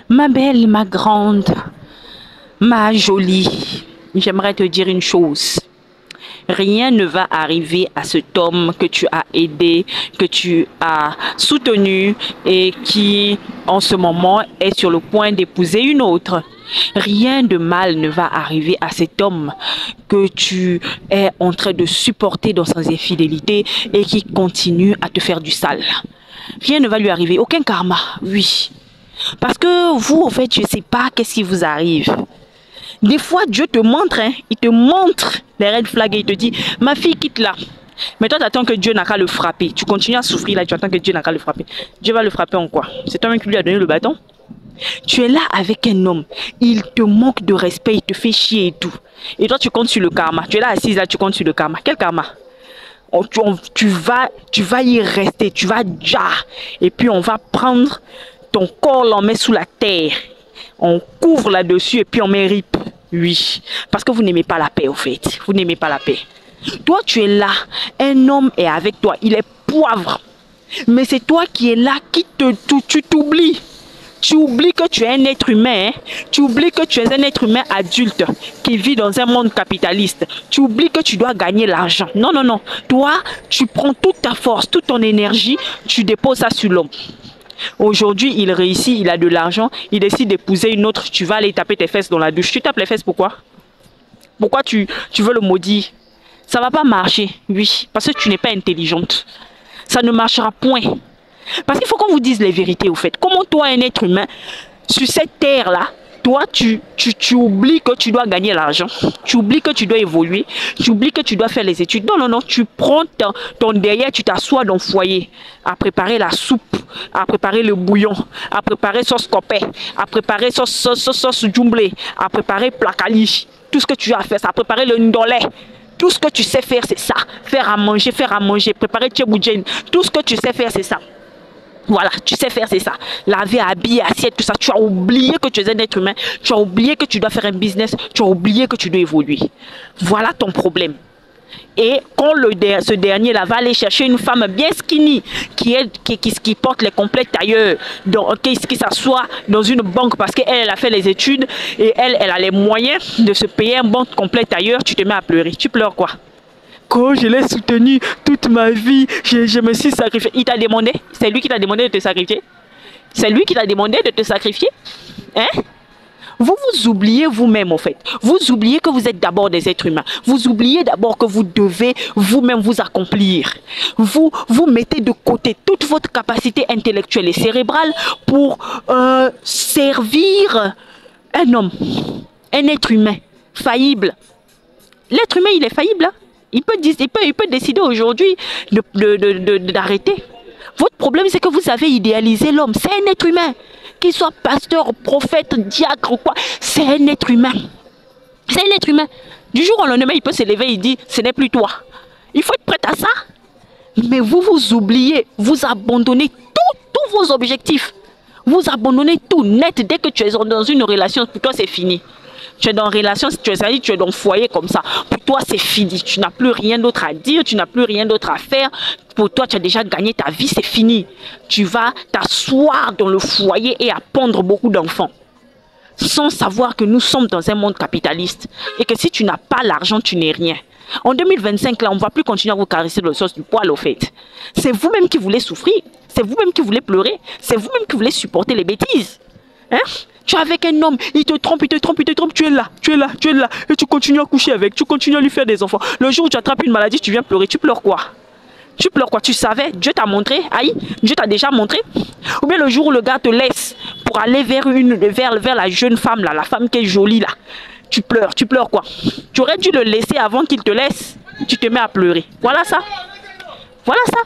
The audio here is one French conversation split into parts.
Ma belle, ma grande, ma jolie, j'aimerais te dire une chose. Rien ne va arriver à cet homme que tu as aidé, que tu as soutenu et qui, en ce moment, est sur le point d'épouser une autre. Rien de mal ne va arriver à cet homme que tu es en train de supporter dans ses infidélités et qui continue à te faire du sale. Rien ne va lui arriver, aucun karma, oui. Parce que vous, en fait, je ne sais pas qu'est-ce qui vous arrive. Des fois, Dieu te montre, hein, il te montre les red flags et il te dit, ma fille, quitte-la. Mais toi, tu attends que Dieu n'a qu'à le frapper. Tu continues à souffrir là, tu attends que Dieu n'a qu'à le frapper. Dieu va le frapper en quoi? C'est toi-même qui lui as donné le bâton. Tu es là avec un homme, il te manque de respect, il te fait chier et tout. Et toi, tu comptes sur le karma. Tu es là assise là, tu comptes sur le karma. Quel karma? Tu vas y rester, tu vas déjà. Et puis, on va prendre ton corps, l'on met sous la terre. On couvre là-dessus et puis on met rip. Oui, parce que vous n'aimez pas la paix, au fait. Vous n'aimez pas la paix. Toi, tu es là. Un homme est avec toi. Il est poivre. Mais c'est toi qui es là, tu t'oublies. Tu oublies que tu es un être humain. Hein? Tu oublies que tu es un être humain adulte qui vit dans un monde capitaliste. Tu oublies que tu dois gagner l'argent. Non, non, non. Toi, tu prends toute ta force, toute ton énergie, tu déposes ça sur l'homme. Aujourd'hui, il réussit, il a de l'argent, il décide d'épouser une autre, tu vas aller taper tes fesses dans la douche. Tu tapes les fesses pourquoi? Pourquoi tu veux le maudire? Ça ne va pas marcher, oui, parce que tu n'es pas intelligente. Ça ne marchera point. Parce qu'il faut qu'on vous dise les vérités au fait. Comment toi, un être humain, sur cette terre-là, toi, tu oublies que tu dois gagner l'argent, tu oublies que tu dois évoluer, tu oublies que tu dois faire les études. Non, non, non, tu prends ton derrière, tu t'assois dans le foyer à préparer la soupe, à préparer le bouillon, à préparer sauce copé, à préparer sauce jumblé, à préparer placali. Tout ce que tu as à faire, c'est à préparer le ndolé. Tout ce que tu sais faire, c'est ça. Faire à manger, préparer tcheboudjen. Tout ce que tu sais faire, c'est ça. Voilà, tu sais faire, c'est ça. Laver, habiller, assiette, tout ça. Tu as oublié que tu es un être humain. Tu as oublié que tu dois faire un business. Tu as oublié que tu dois évoluer. Voilà ton problème. Et quand ce dernier-là va aller chercher une femme bien skinny, qui porte les complets tailleurs, qui s'assoit dans une banque parce qu'elle a fait les études et elle a les moyens de se payer un bon complet tailleur, tu te mets à pleurer. Tu pleures quoi? Quand je l'ai soutenu toute ma vie, je me suis sacrifié. Il t'a demandé? C'est lui qui t'a demandé de te sacrifier? C'est lui qui t'a demandé de te sacrifier? Hein? Vous oubliez vous-même en fait. Vous oubliez que vous êtes d'abord des êtres humains. Vous oubliez d'abord que vous devez vous-même vous accomplir. Vous mettez de côté toute votre capacité intellectuelle et cérébrale pour servir un homme, un être humain faillible. L'être humain, il est faillible. Hein? Il peut décider aujourd'hui d'arrêter. Votre problème, c'est que vous avez idéalisé l'homme. C'est un être humain. Qu'il soit pasteur, prophète, diacre ou quoi, c'est un être humain. C'est un être humain. Du jour au lendemain, il peut se lever et dire, ce n'est plus toi. Il faut être prêt à ça. Mais vous oubliez, vous abandonnez tous vos objectifs. Vous abandonnez tout net dès que tu es dans une relation. Pour toi, c'est fini. Tu es dans une relation, tu es dans le foyer comme ça. Pour toi, c'est fini. Tu n'as plus rien d'autre à dire, tu n'as plus rien d'autre à faire. Pour toi, tu as déjà gagné ta vie, c'est fini. Tu vas t'asseoir dans le foyer et à pondre beaucoup d'enfants. Sans savoir que nous sommes dans un monde capitaliste. Et que si tu n'as pas l'argent, tu n'es rien. En 2025, là, on ne va plus continuer à vous caresser le sauce du poil, au fait. C'est vous-même qui voulez souffrir. C'est vous-même qui voulez pleurer. C'est vous-même qui voulez supporter les bêtises. Hein? Tu es avec un homme, il te trompe, tu es là. Et tu continues à coucher avec, tu continues à lui faire des enfants. Le jour où tu attrapes une maladie, tu viens pleurer. Tu pleures quoi? Tu pleures quoi? Tu savais, Dieu t'a montré, aïe, Dieu t'a déjà montré. Ou bien le jour où le gars te laisse pour aller vers la jeune femme, là, la femme qui est jolie, là. Tu pleures quoi? Tu aurais dû le laisser avant qu'il te laisse. Tu te mets à pleurer. Voilà ça. Voilà ça.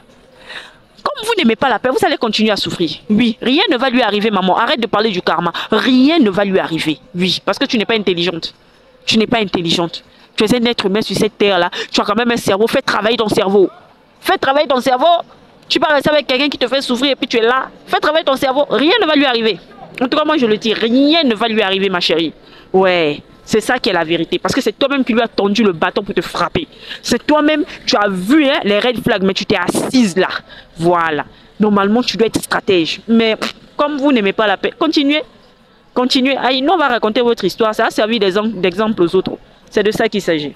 Comme vous n'aimez pas la paix, vous allez continuer à souffrir. Oui, rien ne va lui arriver, maman. Arrête de parler du karma. Rien ne va lui arriver. Oui, parce que tu n'es pas intelligente. Tu n'es pas intelligente. Tu es un être humain sur cette terre-là. Tu as quand même un cerveau. Fais travailler ton cerveau. Fais travailler ton cerveau. Tu vas rester avec quelqu'un qui te fait souffrir et puis tu es là. Fais travailler ton cerveau. Rien ne va lui arriver. En tout cas, moi, je le dis. Rien ne va lui arriver, ma chérie. Ouais. C'est ça qui est la vérité. Parce que c'est toi-même qui lui as tendu le bâton pour te frapper. C'est toi-même, tu as vu hein, les red flags, mais tu t'es assise là. Voilà. Normalement, tu dois être stratège. Mais comme vous n'aimez pas la paix, continuez. Continuez. Nous, on va raconter votre histoire. Ça a servi d'exemple aux autres. C'est de ça qu'il s'agit.